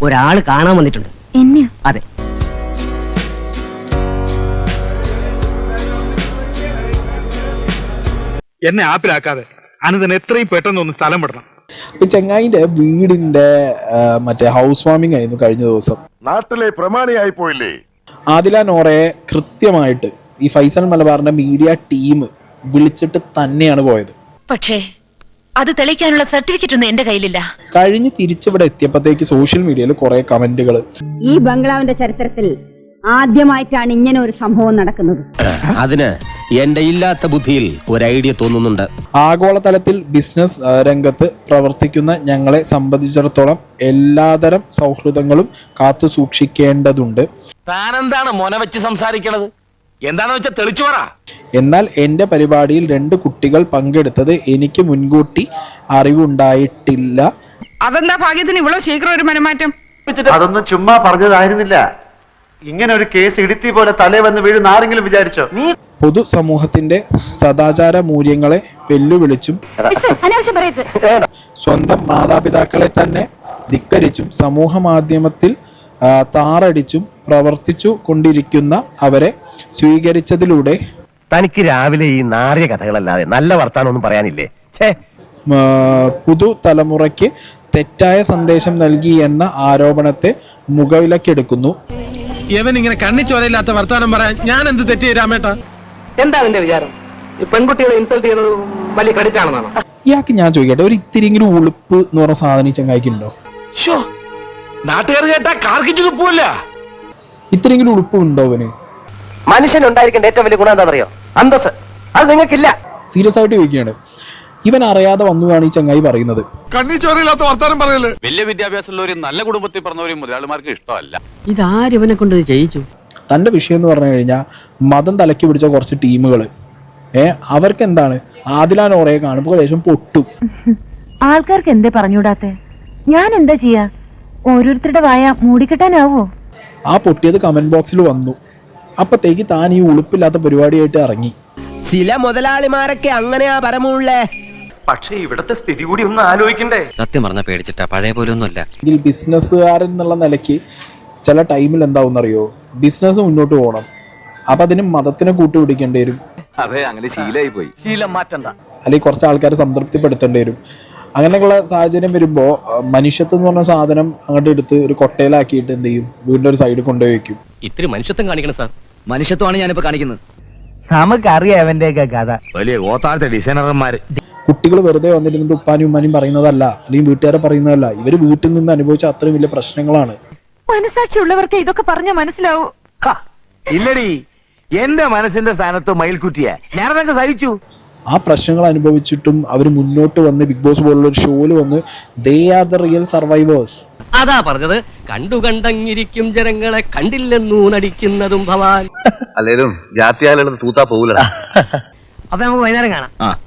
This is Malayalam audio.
ഒരാള് കാണാൻ വന്നിട്ടുണ്ട്. എന്നെയോ? അതെ. എന്നെ ആപ്പിലാക്കാതെ അനന്തൻ എത്രയും പെട്ടെന്ന് ഒന്ന് സ്ഥലം വിടണം. ചെങ്ങായിന്റെ വീടിന്റെ മറ്റേ ഹൗസ് വാമിംഗ് ആയിരുന്നു കഴിഞ്ഞ ദിവസം. നാട്ടിലെ പ്രമാണിയായി പോയില്ലേ? ആദില നോറയെ കൃത്യമായിട്ട് ഈ ഫൈസൽ മലബാറിന്റെ മീഡിയ ടീം വിളിച്ചിട്ട് തന്നെയാണ് പോയത്. പക്ഷേ അത് തെളിയിക്കാനുള്ള സർട്ടിഫിക്കറ്റ് ഒന്നും എന്റെ കയ്യിലില്ല. കഴിഞ്ഞ് തിരിച്ചിവിടെ എത്തിയപ്പോഴത്തേക്ക് സോഷ്യൽ മീഡിയയിൽ കുറെ കമന്റുകൾ. ഈ ബംഗ്ലാവിന്റെ ചരിത്രത്തിൽ ആദ്യമായിട്ടാണ് ഇങ്ങനെ ഒരു സംഭവം നടക്കുന്നത്. അതിന് എന്റെ ഇല്ലാത്ത ബുദ്ധിയിൽ ഒരു ഐഡിയ തോന്നുന്നുണ്ട്. ആഗോളതലത്തിൽ ബിസിനസ് രംഗത്ത് പ്രവർത്തിക്കുന്ന ഞങ്ങളെ സംബന്ധിച്ചിടത്തോളം എല്ലാതരം സൗഹൃദങ്ങളും കാത്തു സൂക്ഷിക്കേണ്ടതുണ്ട്. താനെന്താണ് മോനെ വെച്ച് സംസാരിക്കണത്? എന്താണെന്ന് വെച്ചാൽ തെളിച്ചു പറ. എന്നാൽ എന്റെ പരിപാടിയിൽ 2 കുട്ടികൾ പങ്കെടുത്തത് എനിക്ക് മുൻകൂട്ടി അറിവുണ്ടായിട്ടില്ല. അതെന്താ ഭാഗ്യത്തിന് ഇവിടെ ശീഘ്രം ഒരു മനമാറ്റം? അതൊന്നും ചുമ്മാ പറഞ്ഞതായിരുന്നില്ല. ഇങ്ങനെ ഒരു കേസ് ഇടുത്തി പോലെ തലേ വന്ന് വീഴുന്ന ആരെങ്കിലും വിചാരിച്ചോ? പൊതുസമൂഹത്തിന്റെ സദാചാര മൂല്യങ്ങളെ വെല്ലുവിളിച്ചും സ്വന്തം മാതാപിതാക്കളെ തന്നെ ധിക്കരിച്ചും സമൂഹ മാധ്യമത്തിൽ താറടിച്ചും പ്രവർത്തിച്ചു കൊണ്ടിരിക്കുന്ന അവരെ സ്വീകരിച്ചതിലൂടെ തനിക്ക് രാവിലെ ഈ നാറിയ കഥകളല്ലാതെ നല്ല വർത്താനൊന്നും പറയാനില്ലേ? പുതുതലമുറയ്ക്ക് തെറ്റായ സന്ദേശം നൽകി എന്ന ആരോപണത്തെ മുഖവിലക്കെടുക്കുന്നു. ഇവൻ ഇങ്ങനെ കണ്ണിച്ചോരയില്ലാത്ത വർത്താനം പറയാൻ ഞാൻ എന്ത് തെറ്റ് രാമേട്ടാ? എന്താ നിന്റെ വിചാരം? പെൺകുട്ടികളെ ഇൻസൾട്ട് ചെയ്യുന്നത് വലിയ ക്രെഡിറ്റ് ആണെന്നാണോ? ഇയാൾക്ക് ഞാൻ ചോദിക്കട്ടെ, ഒരു ഇത്തിരിയെങ്കിലും ഉളുപ്പ് എന്ന് പറഞ്ഞ സാധനം ഈ ചങ്ങായിക്കുണ്ടോ? നാട്ടുകാർ കേട്ടാ കാർക്കിച്ചു തുപ്പൂല്ല. ഇത്തിരിയെങ്കിലും ഉളുപ്പ് ഉണ്ടോ അവന്? മനുഷ്യൻ ഉണ്ടായിരിക്കേണ്ട ഏറ്റവും വലിയ ഗുണം എന്താണെന്നറിയോ? അന്തസ്. അത് നിങ്ങൾക്കില്ല. സീരിയസ് ആയിട്ട് ചോദിക്കുകയാണ്. ഇവൻ അറിയാതെ വന്നുവാണ് ഈ ചങ്ങായി പറയുന്നത്. കണ്ണിച്ചോരയില്ലാത്ത വർത്താനം പറയല്ലേ? വലിയ വിദ്യാഭ്യാസമുള്ളവരും നല്ല കുടുംബത്തിൽ പറഞ്ഞവരും മുതലാളിമാർക്ക് ഇഷ്ടമല്ല. ഇതാരിവനെ കൊണ്ട് ചെയ്യിച്ചു? തൻ്റെ വിഷയം എന്ന് പറഞ്ഞു കഴിഞ്ഞാൽ മതം തലക്കി പിടിച്ച കുറച്ച് ടീമുകൾ അവർക്ക് എന്താണ് ആദില നോറയെ കാണുമ്പോൾ ദേശം പൊട്ടും. ആൾക്കാർക്ക് എന്തേ പറഞ്ഞൂടാത്തെ? ഞാൻ എന്താ ചെയ്യാ? ഓരോരുത്തരുടെ വായ മൂടിക്കെട്ടാനാവോ? ആ പൊട്ടിയത് കമന്റ് ബോക്സിൽ വന്നു. അപ്പത്തേക്ക് താൻ ഈ ഉളുപ്പില്ലാത്ത പരിപാടിയായിട്ട് ഇറങ്ങി. ചില മുതലാളിമാരൊക്കെ അങ്ങനെയാ പരമുള്ളേ. പക്ഷേ ഇവിടത്തെ സ്ഥിതി കൂടി ഒന്ന് ആലോചിക്കണ്ടേ? സത്യം പറഞ്ഞ പേടിച്ചിട്ടാ, പഴയ പോലെ ഒന്നുമല്ല. ഇതിൽ ബിസിനസ്സുകാരൻ എന്നുള്ള നിലയ്ക്ക് ചില ടൈമിൽ എന്താവുന്നറിയോ, ബിസിനസ് മുന്നോട്ട് പോകണം. അപ്പൊ അതിന് മതത്തിനെ കൂട്ടുപിടിക്കേണ്ടി വരും. അതെ, അങ്ങനെ ശീലമായി പോയി. ശീലം മാറ്റണ്ട. അല്ലെങ്കിൽ കുറച്ച് ആൾക്കാരെ സംതൃപ്തിപ്പെടുത്തേണ്ടി വരും. അങ്ങനെയുള്ള സാഹചര്യം വരുമ്പോൾ മനുഷ്യത്വം എന്ന് പറഞ്ഞ സാധനം അങ്ങോട്ട് എടുത്ത് ഒരു കൊട്ടയിലാക്കിയിട്ട് എന്ത് ചെയ്യും, വീടിന്റെ ഒരു സൈഡിൽ കൊണ്ടുപോയി വെക്കും. ഇത്തിരി മനുഷ്യത്വം കാണിക്കണം സാർ. മനുഷ്യത്വമാണ് ഞാനിപ്പോ കാണിക്കുന്നത്. നമുക്കറിയാം അവന്റെയൊക്കെ കഥ. വലിയ ഓത്താഴത്തെ ഡിസൈനർമാര്. കുട്ടികൾ വെറുതെ വന്നിരുന്നിട്ട് ഉപ്പാനും ഉമ്മാനും പറയുന്നതല്ല, അല്ലെങ്കിൽ വീട്ടുകാരെ പറയുന്നതല്ല. ഇവര് വീട്ടിൽ നിന്ന് അനുഭവിച്ച അത്രയും വലിയ പ്രശ്നങ്ങളാണ്. മനസാക്ഷിയുള്ളവർക്ക് ഇതൊക്കെ പറഞ്ഞാൽ മനസ്സിലാവൂ. ഇല്ലടി, എന്റെ മനസ്സിന്റെ സ്ഥാനത്ത് മയിൽക്കുറ്റിയ ഞാനതൊക്കെ സഹിച്ചു. ആ പ്രശ്നങ്ങൾ അനുഭവിച്ചിട്ടും അവർ മുന്നോട്ട് വന്ന് ബിഗ് ബോസ് പോലുള്ള ഒരു ഷോയിൽ വന്ന് they are the real survivors. അതാ പറഞ്ഞത്, കണ്ടു കണ്ടങ്ങിരിക്കും ജനങ്ങളെ കണ്ടില്ലെന്നു നടിക്കുന്നതും ഭവാൻ. അല്ലേലും ജാത്യാലുള്ളത് തൂത്താ പോകൂല. അപ്പൊ നമുക്ക് വൈകുന്നേരം കാണാം.